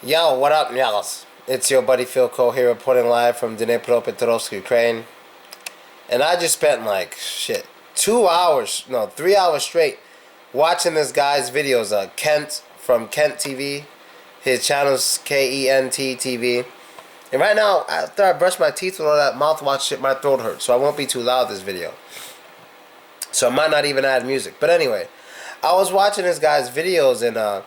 Yo, what up, y'all? It's your buddy Philko here reporting live from Dnipropetrovsk, Ukraine. And I just spent like, 3 hours straight watching this guy's videos. Kent from Kent TV. His channel's KENT TV. And right now, after I brush my teeth with all that mouthwash shit, my throat hurts. So I won't be too loud this video. So I might not even add music. But anyway, I was watching this guy's videos and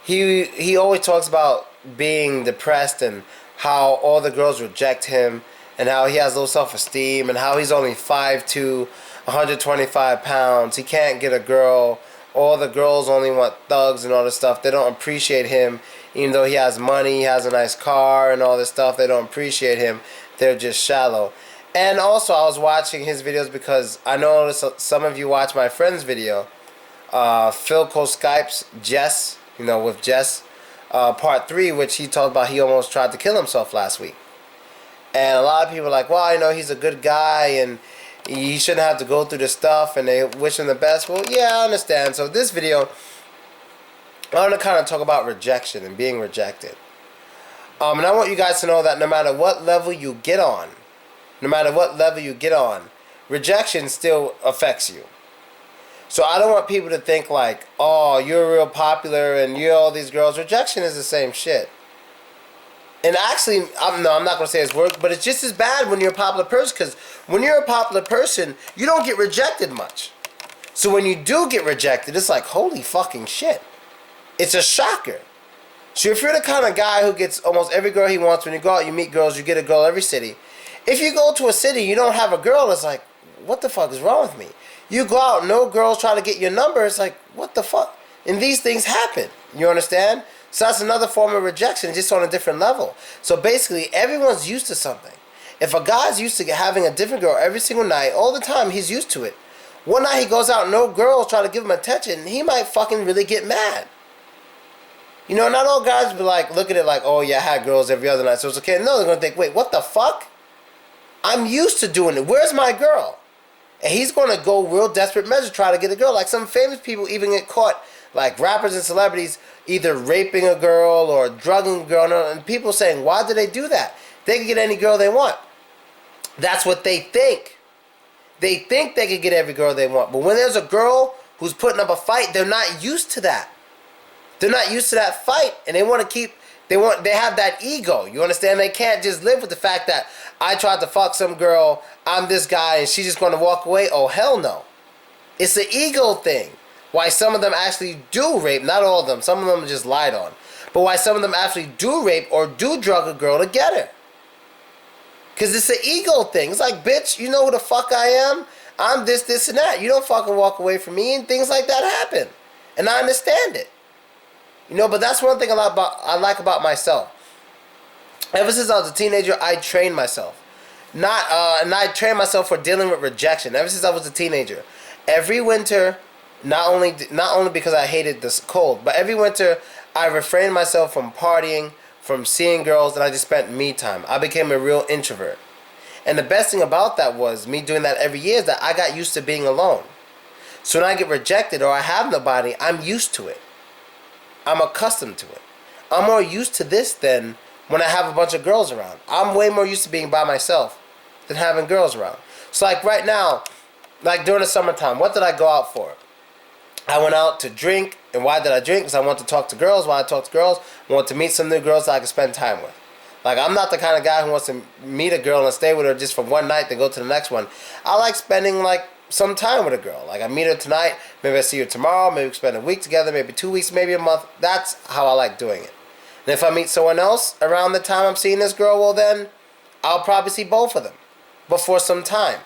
he always talks about being depressed and how all the girls reject him and how he has low self-esteem and how he's only 5'2", 125 pounds. He can't get a girl. All the girls only want thugs and all this stuff. They don't appreciate him even though he has money, he has a nice car and all this stuff. They don't appreciate him. They're just shallow. And also I was watching his videos because I noticed some of you watch my friend's video, Philko Skype's Jess, with Jess, part 3, which he talked about he almost tried to kill himself last week. And a lot of people are like, well, he's a good guy and he shouldn't have to go through this stuff, and they wish him the best. Well, yeah, I understand. So this video, I want to kind of talk about rejection and being rejected. And I want you guys to know that no matter what level you get on, rejection still affects you. So I don't want people to think like, oh, you're real popular and you're all these girls. Rejection is the same shit. And actually, I'm not going to say it's worse, but it's just as bad when you're a popular person, because when you're a popular person, you don't get rejected much. So when you do get rejected, it's like, holy fucking shit. It's a shocker. So if you're the kind of guy who gets almost every girl he wants, when you go out, you meet girls, you get a girl every city. If you go to a city, you don't have a girl, it's like, what the fuck is wrong with me? You go out, no girls try to get your number, it's like, what the fuck? And these things happen. You understand? So that's another form of rejection, just on a different level. So basically, everyone's used to something. If a guy's used to having a different girl every single night, all the time, he's used to it. One night he goes out, no girls try to give him attention, he might fucking really get mad. Not all guys be like, look at it like, oh yeah, I had girls every other night, so it's okay. No, they're going to think, wait, what the fuck? I'm used to doing it. Where's my girl? And he's going to go real desperate measures to try to get a girl. Like some famous people even get caught, like rappers and celebrities, either raping a girl or drugging a girl. And people saying, why do they do that? They can get any girl they want. That's what they think. They think they can get every girl they want. But when there's a girl who's putting up a fight, they're not used to that. They're not used to that fight. And they want to keep, they have that ego. You understand? They can't just live with the fact that I tried to fuck some girl, I'm this guy, and she's just going to walk away. Oh, hell no. It's an ego thing. Why some of them actually do rape, not all of them, some of them just lied on. But why some of them actually do rape or do drug a girl to get her. Because it's an ego thing. It's like, bitch, you know who the fuck I am? I'm this, this, and that. You don't fucking walk away from me, and things like that happen. And I understand it. But that's one thing I like about myself. Ever since I was a teenager, I trained myself. And I trained myself for dealing with rejection. Ever since I was a teenager. Every winter, not only because I hated this cold, but every winter I refrained myself from partying, from seeing girls, and I just spent me time. I became a real introvert. And the best thing about that was, me doing that every year, is that I got used to being alone. So when I get rejected or I have nobody, I'm used to it. I'm accustomed to it. I'm more used to this than when I have a bunch of girls around. I'm way more used to being by myself than having girls around. So like right now, like during the summertime, what did I go out for? I went out to drink. And why did I drink? Because I want to talk to girls. Why I talk to girls? I want to meet some new girls that I can spend time with. Like, I'm not the kind of guy who wants to meet a girl and stay with her just for one night then go to the next one. I like spending like some time with a girl. Like, I meet her tonight, maybe I see her tomorrow, maybe we spend a week together, maybe 2 weeks, maybe a month. That's how I like doing it. And if I meet someone else around the time I'm seeing this girl, well then, I'll probably see both of them. But for some time.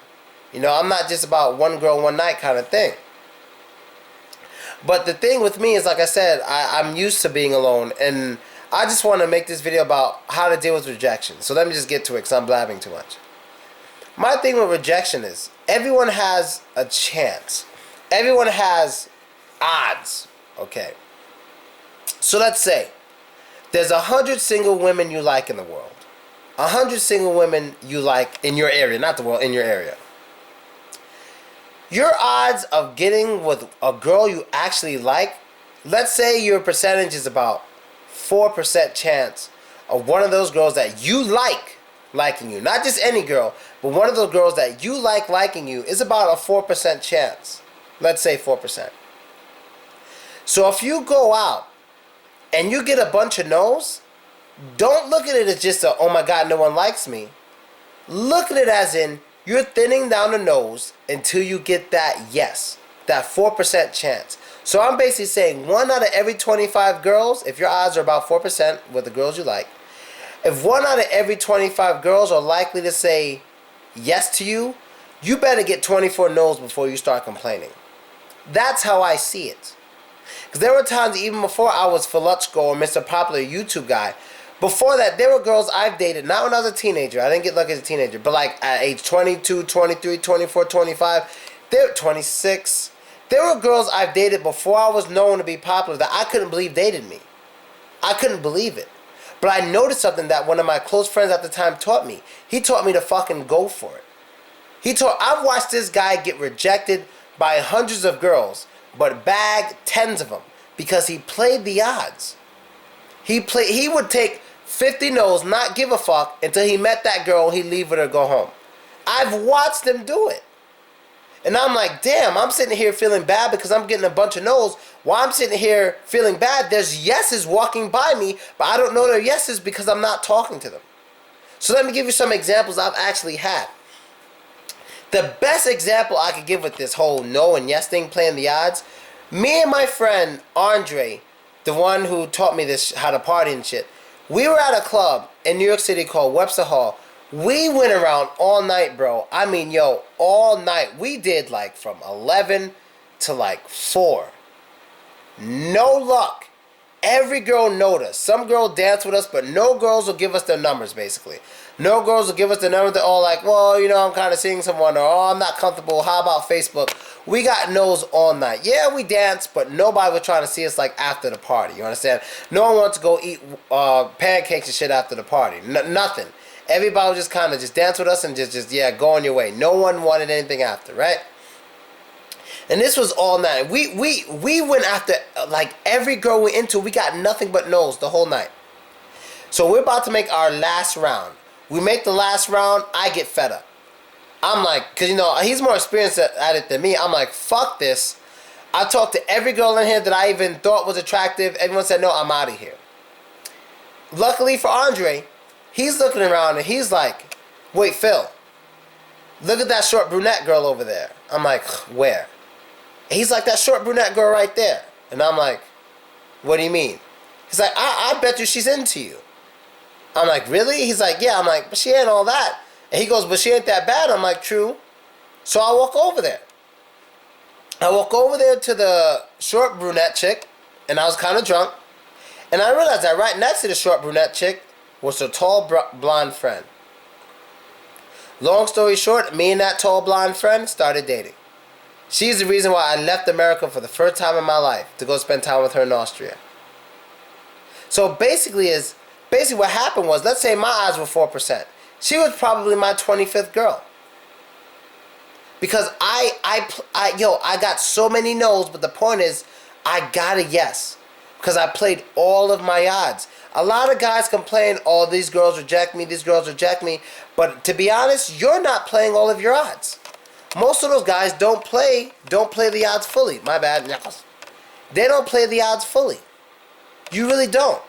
I'm not just about one girl, one night kind of thing. But the thing with me is, like I said, I'm used to being alone, and I just want to make this video about how to deal with rejection. So let me just get to it, because I'm blabbing too much. My thing with rejection is, everyone has a chance. Everyone has odds, okay? So let's say, there's 100 single women you like in the world. 100 single women you like in your area, not the world, in your area. Your odds of getting with a girl you actually like, let's say your percentage is about 4% chance of one of those girls that you like liking you. Not just any girl, but one of those girls that you like liking you is about a 4% chance. Let's say 4%. So if you go out and you get a bunch of no's, don't look at it as just a, oh my God, no one likes me. Look at it as in, you're thinning down the no's until you get that yes, that 4% chance. So I'm basically saying 1 out of every 25 girls, if your odds are about 4% with the girls you like, if 1 out of every 25 girls are likely to say yes to you, you better get 24 no's before you start complaining. That's how I see it. Because there were times, even before I was Philko or Mr. Popular YouTube guy, before that, there were girls I've dated, not when I was a teenager. I didn't get lucky as a teenager, but like at age 22, 23, 24, 25, they're 26. There were girls I've dated before I was known to be popular that I couldn't believe dated me. I couldn't believe it. But I noticed something that one of my close friends at the time taught me. He taught me to fucking go for it. I've watched this guy get rejected by hundreds of girls, but bag tens of them because he played the odds. He would take 50 no's, not give a fuck, until he met that girl, he'd leave with her, go home. I've watched him do it. And I'm like, damn, I'm sitting here feeling bad because I'm getting a bunch of no's. While I'm sitting here feeling bad, there's yeses walking by me, but I don't know they're yeses because I'm not talking to them. So let me give you some examples I've actually had. The best example I could give with this whole no and yes thing, playing the odds, me and my friend Andre, the one who taught me this, how to party and shit, we were at a club in New York City called Webster Hall. We went around all night, bro. I mean, yo, all night. We did like from 11 to like 4. No luck. Every girl noticed. Some girl danced with us, but no girls will give us their numbers, basically. No girls will give us the numbers. They're all like, well, you know, I'm kind of seeing someone, or oh, I'm not comfortable. How about Facebook? We got no's all night. Yeah, we danced, but nobody was trying to see us like after the party. You understand? No one wants to go eat pancakes and shit after the party. Nothing. Everybody was just kind of just dance with us and just yeah, go on your way. No one wanted anything after, right? And this was all night. We went after like every girl we into. We got nothing but no's the whole night. So we're about to make our last round. We make the last round. I get fed up. I'm like, because you know he's more experienced at it than me. I'm like, fuck this. I talked to every girl in here that I even thought was attractive. Everyone said no. I'm out of here. Luckily for Andre, he's looking around and he's like, wait, Phil, look at that short brunette girl over there. I'm like, where? And he's like, that short brunette girl right there. And I'm like, what do you mean? He's like, I bet you she's into you. I'm like, really? He's like, yeah. I'm like, but she ain't all that. And he goes, but she ain't that bad. I'm like, true. So I walk over there. I walk over there to the short brunette chick, and I was kind of drunk. And I realized that right next to the short brunette chick was her tall blonde friend. Long story short, me and that tall blonde friend started dating. She's the reason why I left America for the first time in my life to go spend time with her in Austria. So basically what happened was, let's say my odds were 4%. She was probably my 25th girl. Because I got so many no's, but the point is, I got a yes. Because I played all of my odds. A lot of guys complain, oh, these girls reject me, these girls reject me. But to be honest, you're not playing all of your odds. Most of those guys don't play the odds fully. My bad. They don't play the odds fully. You really don't.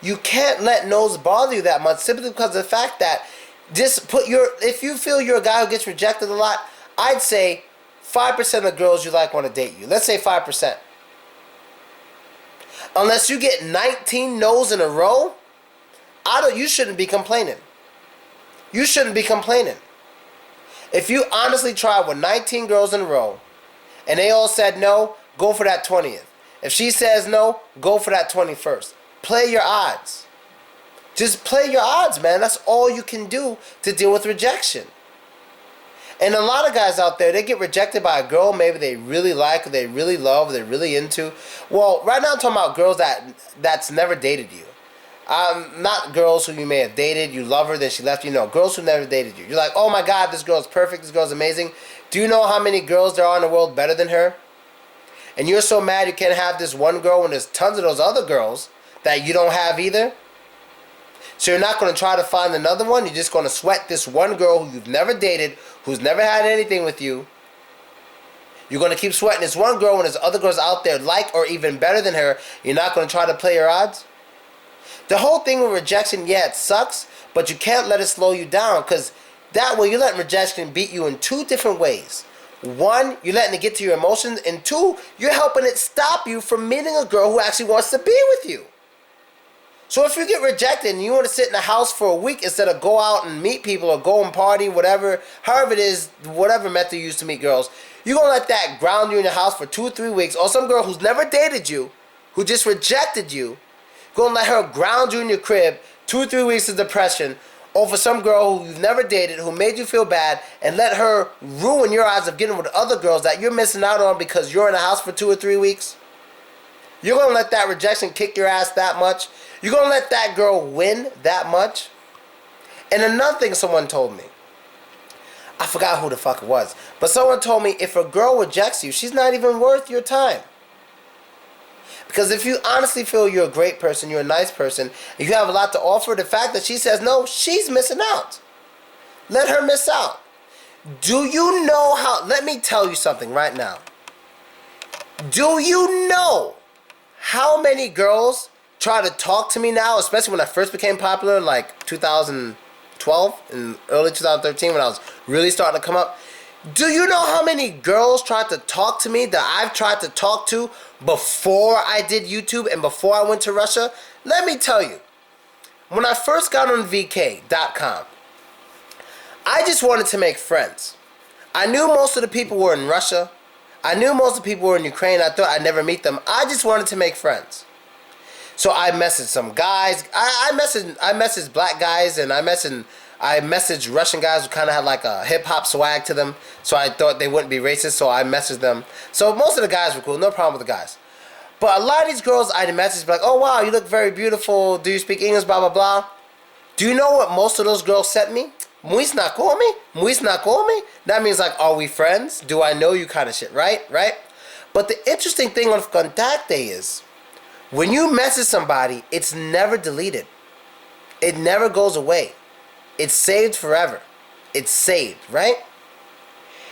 You can't let no's bother you that much simply because of the fact that if you feel you're a guy who gets rejected a lot, I'd say 5% of the girls you like want to date you. Let's say 5%. Unless you get 19 no's in a row, you shouldn't be complaining. You shouldn't be complaining. If you honestly tried with 19 girls in a row, and they all said no, go for that 20th. If she says no, go for that 21st. Play your odds. Just play your odds, man. That's all you can do to deal with rejection. And a lot of guys out there, they get rejected by a girl maybe they really like, or they really love, or they're really into. Well, right now I'm talking about girls that's never dated you. Not girls who you may have dated, you love her, then she left you. No, girls who never dated you. You're like, oh my God, this girl's perfect, this girl's amazing. Do you know how many girls there are in the world better than her? And you're so mad you can't have this one girl when there's tons of those other girls that you don't have either. So you're not going to try to find another one. You're just going to sweat this one girl who you've never dated, who's never had anything with you. You're going to keep sweating this one girl when there's other girls out there like or even better than her. You're not going to try to play your odds. The whole thing with rejection, yeah, it sucks, but you can't let it slow you down, because that way you're letting rejection beat you in two different ways. One, you're letting it get to your emotions, and two, you're helping it stop you from meeting a girl who actually wants to be with you. So if you get rejected and you want to sit in the house for a week instead of go out and meet people or go and party, whatever, however it is, whatever method you use to meet girls, you're going to let that ground you in your house for 2 or 3 weeks, or some girl who's never dated you, who just rejected you, going to let her ground you in your crib, 2 or 3 weeks of depression, over some girl who you've never dated, who made you feel bad, and let her ruin your odds of getting with other girls that you're missing out on because you're in the house for 2 or 3 weeks? You're going to let that rejection kick your ass that much? You're going to let that girl win that much? And another thing someone told me, I forgot who the fuck it was, but someone told me if a girl rejects you, she's not even worth your time. Because if you honestly feel you're a great person, you're a nice person, and you have a lot to offer, the fact that she says no, she's missing out. Let her miss out. Do you know how... Let me tell you something right now. Do you know how many girls try to talk to me now, especially when I first became popular, like 2012 and early 2013, when I was really starting to come up? Do you know how many girls tried to talk to me that I've tried to talk to before I did YouTube and before I went to Russia? Let me tell you, when I first got on VK.com, I just wanted to make friends. I knew most of the people were in Russia. I knew most of the people were in Ukraine. I thought I'd never meet them. I just wanted to make friends. So I messaged some guys. I messaged black guys, and I messaged Russian guys who kind of had like a hip-hop swag to them. So I thought they wouldn't be racist, so I messaged them. So most of the guys were cool. No problem with the guys. But a lot of these girls I'd message like, oh, wow, you look very beautiful. Do you speak English? Blah, blah, blah. Do you know what most of those girls sent me? Muy znakomi? Muy znakomi? That means like, are we friends? Do I know you kind of shit, right? Right? But the interesting thing on Contacte is, when you message somebody, it's never deleted. It never goes away. It's saved forever. It's saved, right?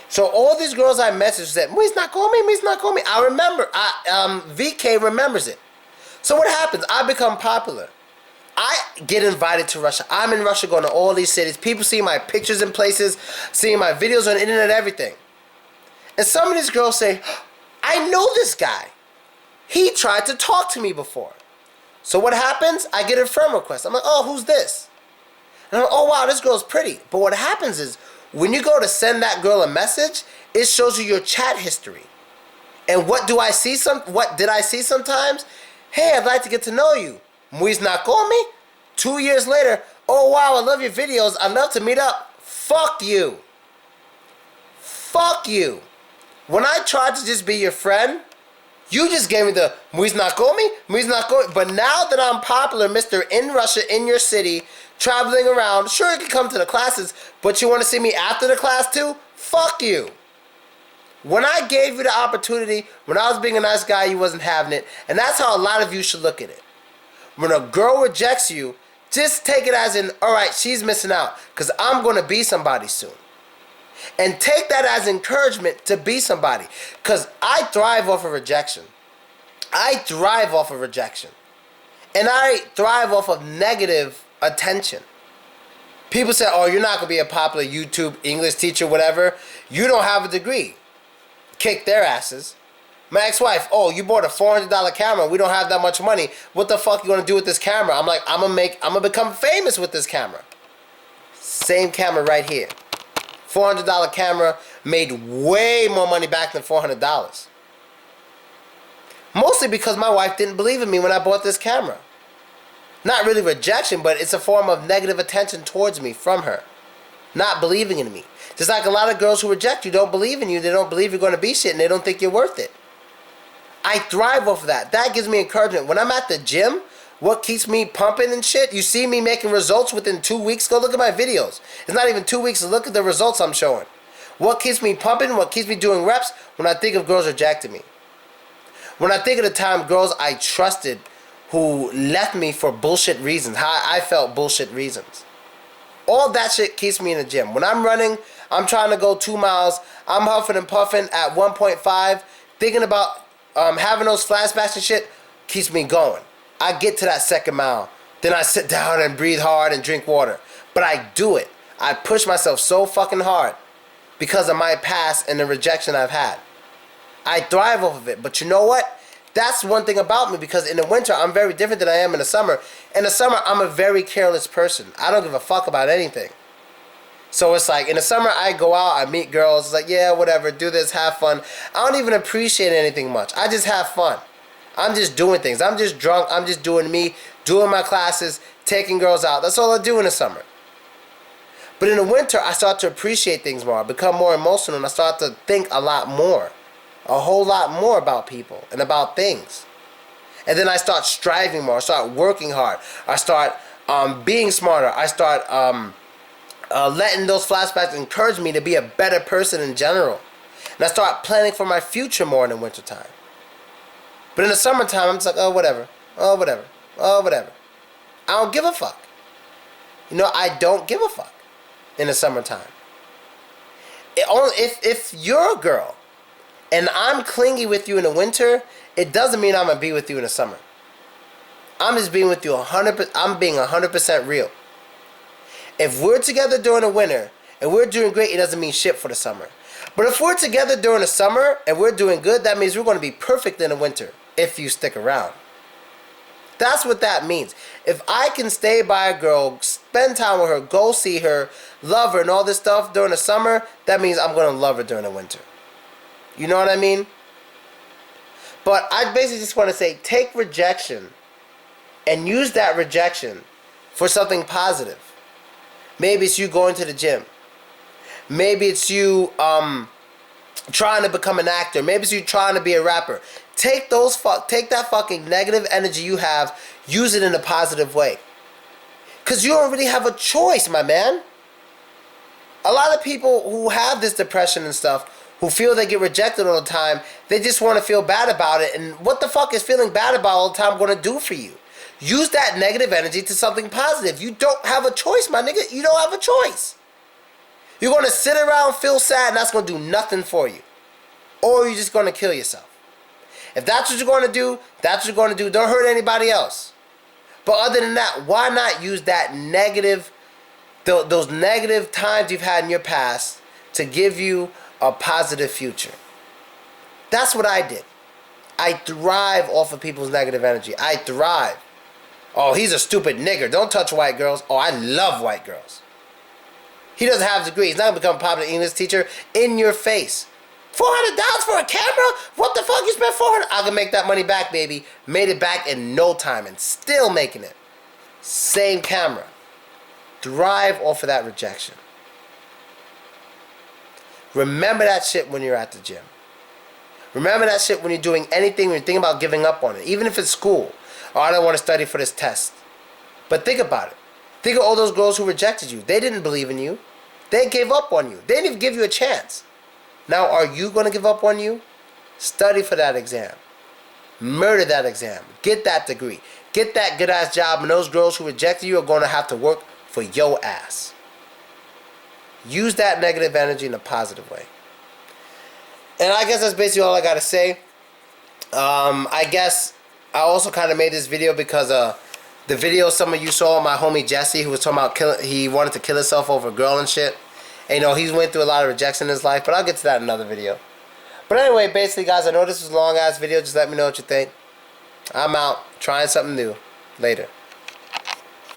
So all these girls I messaged said, Mui's not calling me, Mui's not calling me. I remember. VK remembers it. So what happens? I become popular. I get invited to Russia. I'm in Russia going to all these cities. People see my pictures in places, seeing my videos on the internet, everything. And some of these girls say, I know this guy. He tried to talk to me before. So what happens? I get a friend request. I'm like, oh, who's this? And I'm like, oh, wow, this girl's pretty. But what happens is, when you go to send that girl a message, it shows you your chat history. And what did I see sometimes? Hey, I'd like to get to know you. Mui's not call me? 2 years later, oh, wow, I love your videos. I'd love to meet up. Fuck you. Fuck you. When I tried to just be your friend, you just gave me the Mui's not call me? Mui's not call me. But now that I'm popular, Mr. in Russia, in your city, traveling around, sure, you can come to the classes, but you want to see me after the class too? Fuck you. When I gave you the opportunity, when I was being a nice guy, you wasn't having it. And that's how a lot of you should look at it. When a girl rejects you, just take it as in, alright, she's missing out, because I'm going to be somebody soon. And take that as encouragement to be somebody. Because I thrive off of rejection. I thrive off of rejection. And I thrive off of negative attention. People say, oh, you're not going to be a popular YouTube English teacher, whatever. You don't have a degree. Kick their asses. My ex-wife, oh, you bought a $400 camera. We don't have that much money. What the fuck you going to do with this camera? I'm like, I'm going to become famous with this camera. Same camera right here. $400 camera, made way more money back than $400. Mostly because my wife didn't believe in me when I bought this camera. Not really rejection, but it's a form of negative attention towards me from her. Not believing in me. Just like a lot of girls who reject you don't believe in you. They don't believe you're going to be shit, and they don't think you're worth it. I thrive off of that. That gives me encouragement. When I'm at the gym, what keeps me pumping and shit? You see me making results within 2 weeks? Go look at my videos. It's not even 2 weeks. Look at the results I'm showing. What keeps me pumping? What keeps me doing reps? When I think of girls rejecting me. When I think of the time girls I trusted who left me for bullshit reasons. How I felt bullshit reasons. All that shit keeps me in the gym. When I'm running, I'm trying to go 2 miles. I'm huffing and puffing at 1.5. Thinking about having those flashbacks and shit keeps me going. I get to that second mile. Then I sit down and breathe hard and drink water. But I do it. I push myself so fucking hard because of my past and the rejection I've had. I thrive off of it. But you know what? That's one thing about me, because in the winter, I'm very different than I am in the summer. In the summer, I'm a very careless person. I don't give a fuck about anything. So it's like, in the summer, I go out, I meet girls, it's like, yeah, whatever, do this, have fun. I don't even appreciate anything much. I just have fun. I'm just doing things. I'm just drunk. I'm just doing me, doing my classes, taking girls out. That's all I do in the summer. But in the winter, I start to appreciate things more. I become more emotional, and I start to think a lot more. A whole lot more about people and about things. And then I start striving more. I start working hard. I start being smarter. I start letting those flashbacks encourage me to be a better person in general. And I start planning for my future more in the wintertime. But in the summertime, I'm just like, oh, whatever. Oh, whatever. Oh, whatever. I don't give a fuck. You know, I don't give a fuck in the summertime. If you're a girl and I'm clingy with you in the winter, it doesn't mean I'm going to be with you in the summer. I'm just being with you 100%. I'm being 100% real. If we're together during the winter and we're doing great, it doesn't mean shit for the summer. But if we're together during the summer and we're doing good, that means we're going to be perfect in the winter if you stick around. That's what that means. If I can stay by a girl, spend time with her, go see her, love her and all this stuff during the summer, that means I'm going to love her during the winter. You know what I mean? But I basically just want to say, take rejection and use that rejection for something positive. Maybe it's you going to the gym. Maybe it's you trying to become an actor. Maybe it's you trying to be a rapper. Take that fucking negative energy you have, use it in a positive way. Because you don't really have a choice, my man. A lot of people who have this depression and stuff, who feel they get rejected all the time, they just want to feel bad about it. And what the fuck is feeling bad about all the time going to do for you? Use that negative energy to something positive. You don't have a choice, my nigga. You don't have a choice. You're going to sit around, feel sad, and that's going to do nothing for you. Or you're just going to kill yourself. If that's what you're going to do, that's what you're going to do. Don't hurt anybody else. But other than that, why not use that negative, those negative times you've had in your past to give you a positive future? That's what I did. I thrive off of people's negative energy. I thrive. Oh, he's a stupid nigger. Don't touch white girls. Oh, I love white girls. He doesn't have a degree. He's not going to become a popular English teacher. In your face. $400 for a camera? What the fuck? You spent $400? I can make that money back, baby. Made it back in no time and still making it. Same camera. Thrive off of that rejection. Remember that shit when you're at the gym. Remember that shit when you're doing anything, when you're thinking about giving up on it. Even if it's school. Oh, I don't want to study for this test. But think about it. Think of all those girls who rejected you. They didn't believe in you. They gave up on you. They didn't even give you a chance. Now, are you going to give up on you? Study for that exam. Murder that exam. Get that degree. Get that good-ass job, and those girls who rejected you are going to have to work for your ass. Use that negative energy in a positive way. And I guess that's basically all I got to say. I guess I also kind of made this video because the video some of you saw, my homie Jesse, who was talking about he wanted to kill himself over a girl and shit. And, you know, he's went through a lot of rejection in his life, but I'll get to that in another video. But anyway, basically, guys, I know this was a long-ass video. Just let me know what you think. I'm out. Trying something new. Later.